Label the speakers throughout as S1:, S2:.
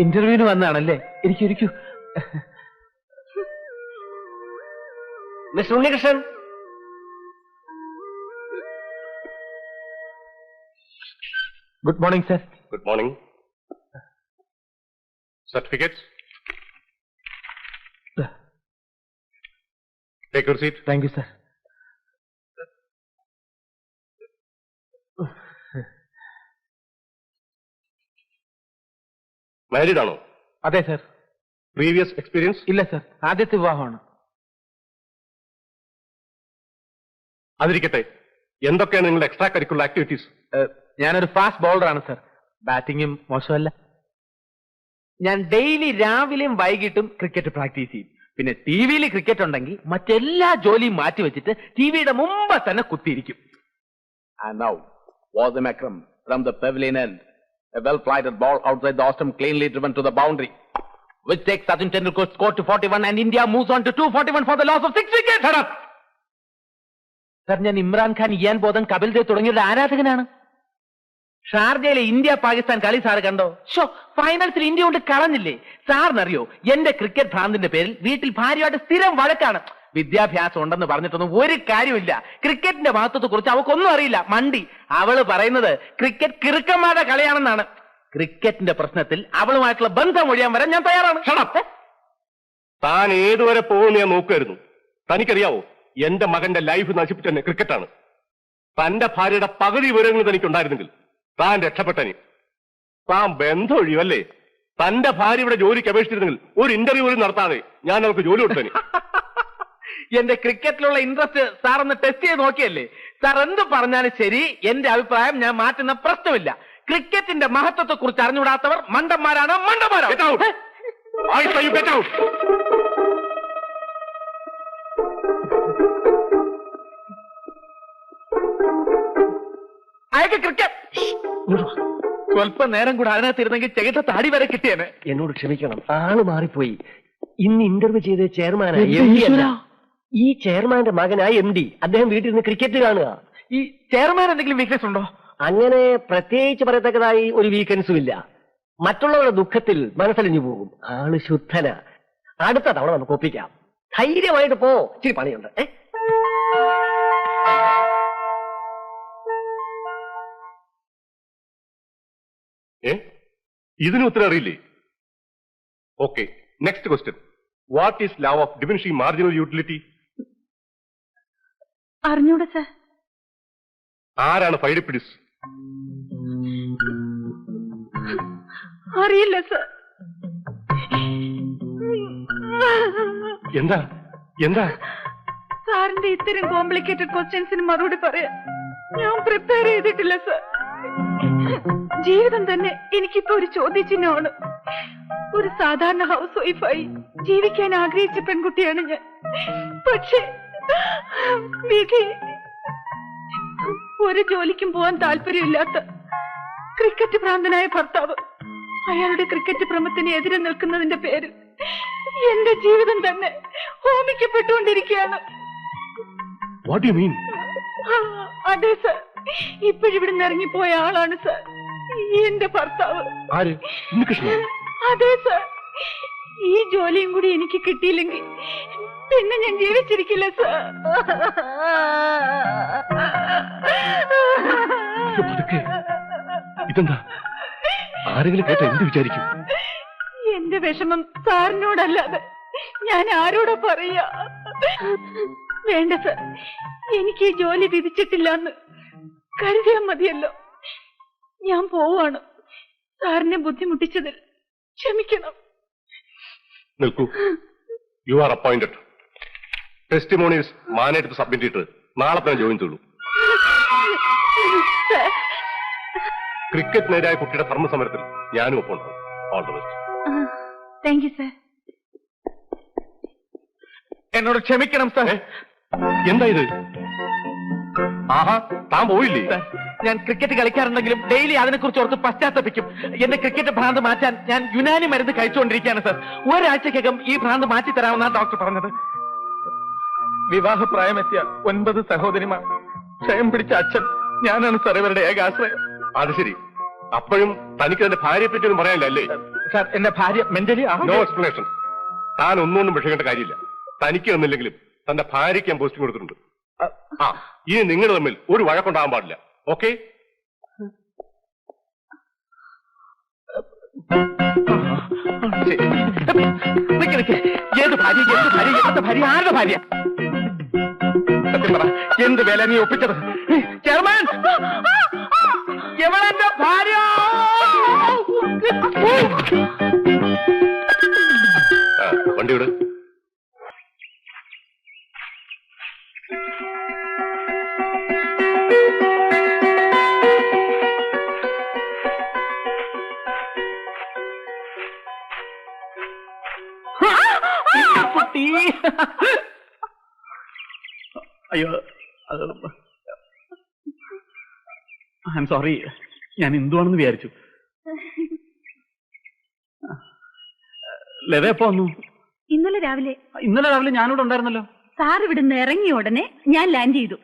S1: ഇന്റർവ്യൂവിന് വന്നാണല്ലേ? ഇരിക്കൂ.
S2: Mister Unnikrishnan,
S1: good morning sir.
S3: Good morning. Certificates. Take your seat.
S1: Thank you sir.
S3: Married ആണോ?
S1: അതെ sir.
S3: Previous experience?
S1: ഇല്ല sir, ആദ്യത്തെ വിവാഹമാണ്.
S3: അതിരിക്കട്ടെ, എന്തൊക്കെയാണ് നിങ്ങളുടെ എക്സ്ട്രാ കരിക്കുലർ ആക്ടിവിറ്റീസ്?
S1: ഞാനൊരു ഫാസ്റ്റ് ബൗളറാണ് സർ. ബാറ്റിംഗും മോശമല്ല. ഞാൻ ഡെയിലി രാവിലെയും വൈകിട്ടും ക്രിക്കറ്റ് പ്രാക്ടീസ് ചെയ്യും. പിന്നെ ടി വിയിൽ ക്രിക്കറ്റ് ഉണ്ടെങ്കിൽ മറ്റെല്ലാ ജോലിയും മാറ്റിവെച്ചിട്ട് ടിവിയുടെ മുമ്പ് തന്നെ കുത്തിയിരിക്കും. And now was the Makram from the pavilion end. A well-flighted ball outside the Ostrom cleanly driven to the boundary, which takes Sachin Tendulkar's score to 41 and India moves on to 241 for the loss of 6 wickets. Sir, ഞാൻ Imran Khan, Ian Bodhan, Kapil Dev തുടങ്ങിയവരുടെ ആരാധകനാണ്. ഷാർജയിലെ India Pakistan കളി sir കണ്ടോ? ഫൈനൽസിൽ India കൊണ്ട് കളഞ്ഞില്ലേ? സാറിനറിയോ, എന്റെ cricket ഭ്രാന്തിന്റെ പേരിൽ വീട്ടിൽ ഭാര്യയായിട്ട് സ്ഥിരം വഴക്കാണ്. വിദ്യാഭ്യാസം ഉണ്ടെന്ന് പറഞ്ഞിട്ടൊന്നും ഒരു കാര്യമില്ല. ക്രിക്കറ്റിന്റെ മഹത്വത്തെ കുറിച്ച് അവക്കൊന്നും അറിയില്ല. മണ്ടി. അവള് പറയുന്നത് ക്രിക്കറ്റ് കിറുക്കന്മാരുടെ കളിയാണെന്നാണ്. ക്രിക്കറ്റിന്റെ പ്രശ്നത്തിൽ അവളുമായിട്ടുള്ള ബന്ധം ഒഴിയാൻ വരാൻ ഞാൻ തയ്യാറാണ്.
S3: താൻ ഏതുവരെ പോകുന്ന ഞാൻ നോക്കുമായിരുന്നു. തനിക്കറിയാവോ, എന്റെ മകന്റെ ലൈഫ് നശിപ്പിച്ചെന്നെ ക്രിക്കറ്റാണ്. തന്റെ ഭാര്യയുടെ പകുതി വിവരങ്ങൾ തനിക്കുണ്ടായിരുന്നെങ്കിൽ താൻ രക്ഷപ്പെട്ടനി. താൻ ബന്ധം ഒഴിയുമല്ലേ? തന്റെ ഭാര്യ ഇവിടെ ജോലിക്ക് അപേക്ഷിച്ചിരുന്നെങ്കിൽ ഒരു ഇന്റർവ്യൂ പോലും നടത്താതെ ഞാൻ അവർക്ക് ജോലി കൊടുത്തനി.
S1: എന്റെ ക്രിക്കറ്റിലുള്ള ഇൻട്രസ്റ്റ് സാർ ഒന്ന് ടെസ്റ്റ് ചെയ്ത് നോക്കിയല്ലേ? സാർ എന്ത് പറഞ്ഞാലും ശരി, എന്റെ അഭിപ്രായം ഞാൻ മാറ്റുന്ന പ്രശ്നമില്ല. ക്രിക്കറ്റിന്റെ മഹത്വത്തെ കുറിച്ച് അറിഞ്ഞുകൂടാത്തവർ മണ്ടന്മാരാണ്. അയക്ക് ക്രിക്കറ്റ്. സ്വല്പം നേരം കൂടെ അതിനകത്തിരുന്നെങ്കിൽ ചെകിട്ട താടി വരെ കിട്ടിയേനെ.
S2: എന്നോട് ക്ഷമിക്കണം, ആള് മാറിപ്പോയി. ഇന്ന് ഇന്റർവ്യൂ ചെയ്ത ചെയർമാനായി ഈ ചെയർമാന്റെ മകനായി MD. അദ്ദേഹം വീട്ടിൽ നിന്ന് ക്രിക്കറ്റ് കാണുക.
S1: ഈ ചെയർമാൻ എന്തെങ്കിലും വീക്ക്നെസ് ഉണ്ടോ?
S2: അങ്ങനെ പ്രത്യേകിച്ച് പറയത്തക്കതായി ഒരു വീക്കൻസും ഇല്ല. മറ്റുള്ളവരുടെ ദുഃഖത്തിൽ മനസ്സലിഞ്ഞു പോകും. ആള് ശുദ്ധന. അടുത്ത തവണ നമുക്ക് ഒപ്പിക്കാം. ധൈര്യമായിട്ട് പോ, ഇച്ചിരി പണിയുണ്ട്.
S3: ഇതിന് ഉത്തരം അറിയില്ലേ? Okay, next question. What is law of diminishing marginal utility?
S4: അറിഞ്ഞൂടെ സർ.
S3: ആരാണ് ഫൈഡിപ്പിഡിസ്?
S4: അറിയില്ല സർ.
S3: എന്താ എന്താ
S4: സാറിന്റെ ഇത്തരം കോംപ്ലിക്കേറ്റഡ് ക്വസ്റ്റ്യൻസിന് മറുപടി പറയാൻ ഞാൻ പ്രിപ്പയർ ചെയ്തിട്ടില്ല സർ. ജീവിതം തന്നെ എനിക്കിപ്പോ ഒരു ചോദ്യചിഹ്നമാണ്. ഒരു സാധാരണ ഹൗസ് വൈഫായി ജീവിക്കാൻ ആഗ്രഹിച്ച പെൺകുട്ടിയാണ് ഞാൻ. പക്ഷേ വിധി ഒരു ജോലിക്കും പോവാൻ താല്പര്യമില്ലാത്ത ക്രിക്കറ്റ് ഭ്രാന്തനായ ഭർത്താവ് അയാളുടെ ക്രിക്കറ്റ് ഭ്രമത്തിന് എതിരെ നിൽക്കുന്നതിന്റെ പേരിൽ എന്റെ ജീവിതം തന്നെ ഹോമിക്കപ്പെട്ടുകൊണ്ടിരിക്കുകയാണ്.
S3: What do you mean?
S4: അതെ സർ, ഇപ്പോഴിവിടുന്ന് ഇറങ്ങിപ്പോയ ആളാണ് സർ എന്റെ ഭർത്താവ്.
S3: ആര്? ഉണ്ണികൃഷ്ണൻ?
S4: അതെ സർ. ഈ ജോലിയും കൂടി എനിക്ക് കിട്ടിയില്ലെങ്കിൽ പിന്നെ ഞാൻ ജീവിച്ചിരിക്കില്ല സർ.
S3: ഇതെന്താ? ആരെങ്കിലും കേട്ട എന്ത് വിചാരിക്കും?
S4: എന്റെ വിഷമം സാറിനോടല്ലാതെ ഞാൻ ആരോടാ പറയാ? വേണ്ട സർ, എനിക്ക് ഈ ജോലി വിധിച്ചിട്ടില്ലെന്ന് കരുതിയാൽ മതിയല്ലോ. ഞാൻ പോവാണ്. സാറിനെ ബുദ്ധിമുട്ടിച്ചതിൽ ക്ഷമിക്കണം.
S3: നിൽക്കൂ. You are appointed. Testimonies manage submit ചെയ്തിട്ട് നാളെ തന്നെ ജോയിൻ ചെയ്തു. ക്രിക്കറ്റിനെതിരായ കുട്ടിയുടെ ധർമ്മസമരത്തിൽ ഞാനും ഒപ്പം ഉണ്ടാവും. All the best.
S4: Thank you sir.
S1: എന്നോട് ക്ഷമിക്കണം സർ.
S3: എന്താ ഇത്? ആഹാ, താൻ പോയില്ലേ?
S1: ഞാൻ ക്രിക്കറ്റ് കളിക്കാറുണ്ടെങ്കിലും ഡെയിലി അതിനെക്കുറിച്ച് ഓർത്ത് പശ്ചാത്തപിക്കും. എന്റെ ക്രിക്കറ്റ് ഭ്രാന്ത് മാറ്റാൻ ഞാൻ യുനാനി മരുന്ന് കഴിച്ചുകൊണ്ടിരിക്കുകയാണ് സർ. ഒരാഴ്ചക്കകം ഈ ഭ്രാന്ത് മാറ്റി തരാമെന്നാണ് ഡോക്ടർ പറഞ്ഞത്. വിവാഹപ്രായമെത്തിയ 9 സഹോദരിമാർ, ക്ഷയം പിടിച്ച അച്ഛൻ, ഞാനാണ് സർ ഇവരുടെ ഏകാശ്രയം.
S3: അത് ശരി. അപ്പോഴും തനിക്ക് എന്റെ ഭാര്യയെ പറ്റിയൊന്നും പറയാനില്ല അല്ലേ?
S1: സാർ എന്റെ ഭാര്യ മെന്റലി
S3: നോ എക്സ്പ്ലനേഷൻ. താൻ ഒന്നും വിഷയേണ്ട കാര്യമില്ല. തനിക്ക് തന്നില്ലെങ്കിലും തന്റെ ഭാര്യയ്ക്ക് ഞാൻ പോസ്റ്റിംഗ് കൊടുത്തിട്ടുണ്ട്. ആ, ഇനി നിങ്ങൾ തമ്മിൽ ഒരു വഴക്കുണ്ടാകാൻ പാടില്ല. ഓക്കെ?
S1: ഏത് ഭാര്യ എന്ത് ഭാര്യ എന്ത് ഭാര്യ ആരുടെ ഭാര്യ? സത്യം പറ, എന്ത് വില നീ ഒപ്പിച്ചത്? ചെയർമാൻ, എവളെന്റെ ഭാര്യ?
S3: വണ്ടിയുടെ
S1: കുട്ടി, അയ്യോ, ഐ എം സോറി. ഞാൻ എന്തുവാണെന്ന് വിചാരിച്ചു. ലത എപ്പോ വന്നു?
S4: ഇന്നലെ രാവിലെ.
S1: ഇന്നലെ രാവിലെ ഞാനിവിടെ ഉണ്ടായിരുന്നല്ലോ.
S4: സാർ ഇവിടുന്ന് ഇറങ്ങിയ ഉടനെ ഞാൻ ലാൻഡ് ചെയ്തു.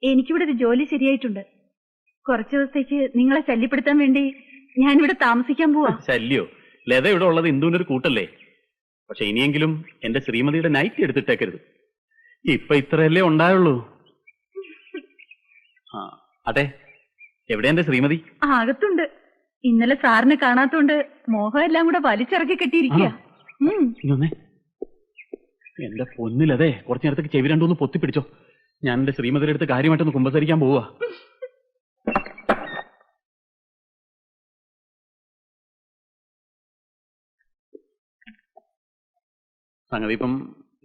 S4: എനിക്കിവിടെ ഒരു ജോലി ശരിയായിട്ടുണ്ട്. കുറച്ചു ദിവസത്തേക്ക് നിങ്ങളെ ശല്യപ്പെടുത്താൻ വേണ്ടി ഞാനിവിടെ താമസിക്കാൻ പോവാ.
S1: ശല്യോ? ലത ഇവിടെ ഉള്ളത് ഇന്ദുവിന്റെ ഒരു കൂട്ടല്ലേ? പക്ഷെ ഇനിയെങ്കിലും എന്റെ ശ്രീമതിയുടെ നൈറ്റ് എടുത്തിട്ടേക്കരുത്. ഇപ്പൊ ഇത്രയല്ലേ ഉണ്ടായുള്ളൂ. അതെ, എവിടെ എന്റെ ശ്രീമതി?
S4: അകത്തുണ്ട്. ഇന്നലെ സാറിനെ കാണാത്തോണ്ട് മോഹം എല്ലാം കൂടെ വലിച്ചിറക്കി കെട്ടിയിരിക്കുക.
S1: എന്റെ പൊന്നിലതെ, കുറച്ചു നേരത്തേക്ക് ചെവി രണ്ടൊന്ന് പൊത്തിപ്പിടിച്ചോ. ഞാൻ എന്റെ ശ്രീമതിയുടെ അടുത്ത് കാര്യമായിട്ടൊന്ന് കുമ്പസരിക്കാൻ പോവാ. സംഗതി ഇപ്പം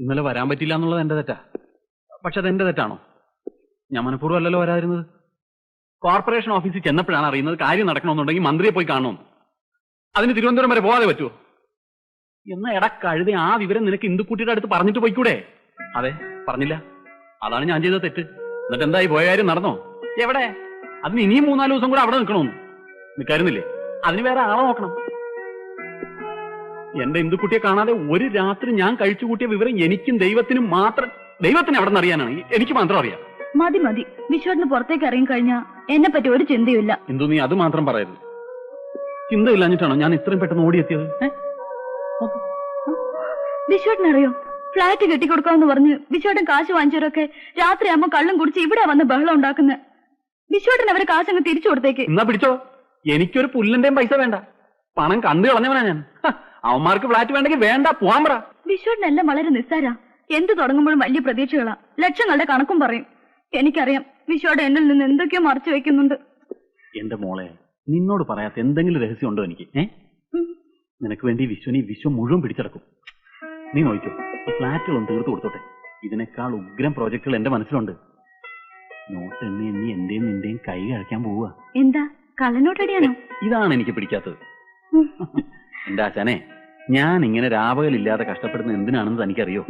S1: ഇന്നലെ വരാൻ പറ്റില്ല എന്നുള്ളത് എന്റെ തെറ്റാ. പക്ഷെ അതെന്റെ തെറ്റാണോ? ഞാൻ മനഃപൂർവ്വം അല്ലല്ലോ വരാതിരുന്നത്. കോർപ്പറേഷൻ ഓഫീസിൽ ചെന്നപ്പോഴാണ് അറിയുന്നത് കാര്യം നടക്കണമെന്നുണ്ടെങ്കിൽ മന്ത്രിയെ പോയി കാണണമെന്ന്. അതിന് തിരുവനന്തപുരം വരെ പോകാതെ പറ്റുമോ? എന്നാ കഴുത, ആ വിവരം നിനക്ക് ഇന്ദുക്കുട്ടിയുടെ അടുത്ത് പറഞ്ഞിട്ട് പോയിക്കൂടെ? അതെ, പറഞ്ഞില്ല. അതാണ് ഞാൻ ചെയ്ത തെറ്റ്. എന്നിട്ട് എന്തായി, പോയ കാര്യം നടന്നോ? എവിടെ? അതിന് ഇനിയും 3-4 ദിവസം കൂടെ അവിടെ നിൽക്കണമെന്ന് നിൽക്കായിരുന്നില്ലേ? അതിന് വേറെ ആളെ നോക്കണം. എന്റെ ഇന്ദുക്കുട്ടിയെ കാണാതെ ഒരു രാത്രി ഞാൻ കഴിച്ചു കൂട്ടിയ വിവരം എനിക്കും ദൈവത്തിനും മാത്രം. ദൈവത്തിന് എവിടെ നിന്ന് അറിയാനാണ്? എനിക്ക് മാത്രം അറിയാം.
S4: മതി മതി, വിശ്വട്ടിന് പുറത്തേക്ക് ഇറങ്ങി കഴിഞ്ഞാ എന്നെ പറ്റി ഒരു ചിന്തയില്ല.
S1: ഇന്ദു, നീ അത് മാത്രം പറയരുത്. ചിന്തയില്ലാഞ്ഞിട്ടാണോ ഞാൻ ഇത്രയും പെട്ടെന്ന് ഓടിയെത്തിയത്?
S4: വിശ്വട്ടിനറിയോ, ഫ്ലാറ്റ് കെട്ടിക്കൊടുക്കാമെന്ന് പറഞ്ഞ് വിശ്വട്ടൻ കാശ് വാങ്ങിച്ചവരൊക്കെ രാത്രിയാകുമ്പോ കള്ളും കുടിച്ച് ഇവിടെ വന്ന് ബഹളം ഉണ്ടാക്കുന്ന. വിശ്വട്ടൻ അവരെ കാശങ്ങ് തിരിച്ചു കൊടുത്തേക്ക്.
S1: എന്നാ പിടിച്ചോ. എനിക്കൊരു പുല്ലിന്റെയും പൈസ വേണ്ട. പണം കണ്ടു കളഞ്ഞവനാ ഞാൻ. അവന്മാർക്ക് ഫ്ലാറ്റ് വേണ്ടെങ്കിൽ വേണ്ട, പോവാൻ പറ.
S4: വിശ്വട്ടിനെല്ലാം വളരെ നിസ്സാര. എന്ത് തുടങ്ങുമ്പോഴും വലിയ പ്രതീക്ഷകളാ. ലക്ഷങ്ങളുടെ കണക്കും പറയും. എനിക്കറിയാം വിശ്വയുടെ എന്നിൽ നിന്ന് എന്തൊക്കെയോ മറച്ചു വെക്കുന്നുണ്ട്.
S1: എന്റെ മോളെ, നിന്നോട് പറയാത്ത എന്തെങ്കിലും രഹസ്യം ഉണ്ടോ എനിക്ക്? നിനക്ക് വേണ്ടി വിശ്വം മുഴുവൻ പിടിച്ചെടുക്കും. നീ നോക്കൂ, ഈ ഫ്ലാറ്റുകളൊന്നും തീർത്തു കൊടുത്തോട്ടെ. ഇതിനേക്കാൾ ഉഗ്രം പ്രോജക്റ്റുകൾ എന്റെ മനസ്സിലുണ്ട്. നോട്ട് എണ്ണി എന്റെയും നിന്റെയും കൈ കഴിക്കാൻ പോവുക.
S4: എന്താ, കള്ളനോട്ടടിയാണോ?
S1: ഇതാണ് എനിക്ക് പിടിക്കാത്തത്. എന്റെ ആശാനെ, ഞാൻ ഇങ്ങനെ രാപകലില്ലാതെ കഷ്ടപ്പെടുന്ന എന്തിനാണെന്ന് തനിക്കറിയോ?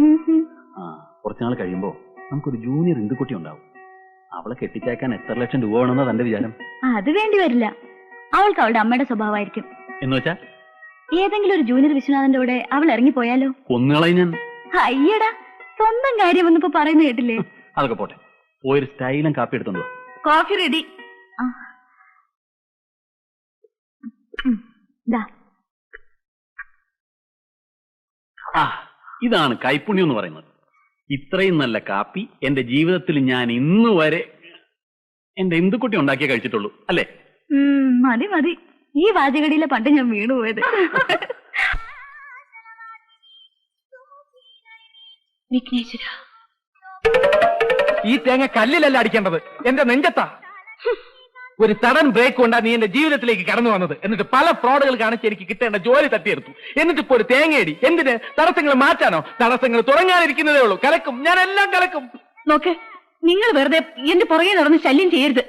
S1: കുറച്ചുനാൾ കഴിയുമ്പോ നമുക്കൊരു ജൂനിയർ ഇന്ദുക്കുട്ടി ഉണ്ടാവും. അവളെ കെട്ടിച്ചേക്കാൻ എത്ര ലക്ഷം രൂപ വേണമെന്നാ തന്റെ വിചാരം?
S4: അത് വേണ്ടി വരില്ല. അവൾക്ക് അവളുടെ അമ്മയുടെ സ്വഭാവമായിരിക്കും.
S1: എന്ന് വെച്ചാ
S4: ഏതെങ്കിലും ഒരു ജൂനിയർ വിശ്വനാഥന്റെ കൂടെ അവൾ ഇറങ്ങിപ്പോയാലോ?
S1: കൊന്നുകളയും ഞാൻ.
S4: അയ്യടാ, സ്വന്തം കാര്യം ഒന്നിപ്പോ പറയുന്ന കേട്ടില്ലേ?
S1: അതൊക്കെ പോട്ടെ, പോയൊരു സ്റ്റൈലും കാപ്പി എടുത്തോണ്ടോ.
S4: Coffee ready.
S1: ഇതാണ് കൈപ്പുണ്യം എന്ന് പറയുന്നത്. ഇത്രയും നല്ല കാപ്പി എന്റെ ജീവിതത്തിൽ ഞാൻ ഇന്നുവരെ എന്റെ ഇന്ദുക്കുട്ടി ഉണ്ടാക്കിയേ കഴിച്ചിട്ടുള്ളൂ, അല്ലേ?
S4: മതി മതി, ഈ വാചകടിയിലെ പണ്ട് ഞാൻ വീണുപോയത്. വിഘ്നേശ്വര,
S1: ഈ തേങ്ങ കല്ലിലല്ല അടിക്കേണ്ടത്, എന്റെ നെഞ്ചത്താ. ഒരു സഡൻ ബ്രേക്ക് കൊണ്ടാ നീ എന്റെ ജീവിതത്തിലേക്ക് കടന്നു വന്നത്. എന്നിട്ട് പല ഫ്രോഡുകൾ കാണിച്ച് എനിക്ക് കിട്ടേണ്ട ജോലി തട്ടിയെടുത്തു. എന്നിട്ട് ഇപ്പോ ഒരു തേങ്ങയടി. എന്തിന്? തടസ്സങ്ങൾ മാറ്റാനോ? തടസ്സങ്ങൾ തുടങ്ങാനിരിക്കുന്നതേ ഉള്ളൂ. കലക്കും, ഞാൻ എല്ലാം കലക്കും.
S4: നോക്ക്, നിങ്ങൾ വെറുതെ എന്റെ പുറകെ നടന്ന് ശല്യം ചെയ്യരുത്.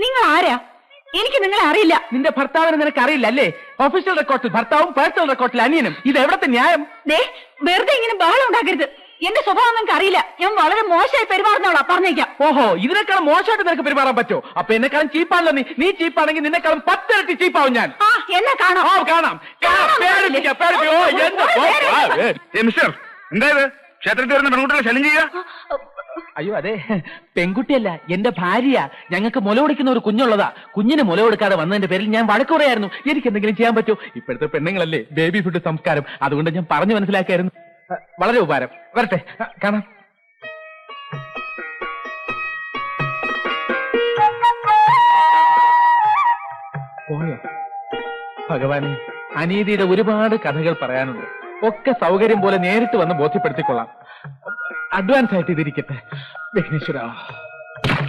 S4: നിങ്ങൾ ആരാ? എനിക്ക് നിങ്ങളെ അറിയില്ല.
S1: നിന്റെ ഭർത്താവിനെ നിനക്ക് അറിയില്ല അല്ലേ? ഒഫീഷ്യൽ റെക്കോർഡിൽ ഭർത്താവും പേഴ്സണൽ റെക്കോർഡിൽ അനിയനും. ഇത് എവിടത്തെ ന്യായം?
S4: വെറുതെ ഇങ്ങനെ ബഹളം ഉണ്ടാക്കരുത്. എന്റെ സ്വഭാവം നിങ്ങൾക്ക് അറിയില്ല. ഞാൻ വളരെ മോശമായി പെരുമാറുന്നവളാ, പറഞ്ഞേക്കാം.
S1: ഓഹോ, ഇതിനേക്കാളും മോശമായിട്ട് നിനക്ക് പെരുമാറാൻ പറ്റുമോ? അപ്പൊ എന്നെക്കാളും ചീപ്പാണല്ലോ നീ. നീ ചീപ്പാണെങ്കിൽ നിന്നെക്കാളും 10 ഇരട്ടി ചീപ്പാവും ഞാൻ.
S4: എന്നെ കാണാം.
S1: കാണാം.
S3: മിസ്റ്റർ, എന്തായത് ക്ഷേത്രത്തിൽ വരുന്ന പെൺകുട്ടികളെ ശല്യം ചെയ്യുക?
S1: അയ്യോ അതെ, പെൺകുട്ടിയല്ല, എന്റെ ഭാര്യ. ഞങ്ങൾക്ക് മുല കൊടുക്കുന്ന ഒരു കുഞ്ഞുള്ളതാ. കുഞ്ഞിന് മുല കൊടുക്കാതെ വന്നതിന്റെ പേരിൽ ഞാൻ വഴക്ക് പറയായിരുന്നു. എനിക്ക് എന്തെങ്കിലും ചെയ്യാൻ പറ്റുമോ? ഇപ്പോഴത്തെ പെണ്ണുങ്ങളല്ലേ ബേബി ഫുഡ് സംസ്കാരം, അതുകൊണ്ട് ഞാൻ പറഞ്ഞു മനസ്സിലാക്കായിരുന്നു. വളരെ ഉപകാരം. വരട്ടെ, കാണാം. പോയോ? ഭഗവാനെ, അനീതിയുടെ ഒരുപാട് കഥകൾ പറയാനുണ്ട്. ഒക്കെ സൗകര്യം പോലെ നേരിട്ട് വന്ന് ബോധ്യപ്പെടുത്തിക്കൊള്ളാം. അഡ്വാൻസ് ആയിട്ട് ഇതിരിക്കട്ടെ. വിഘ്നേശ്വര.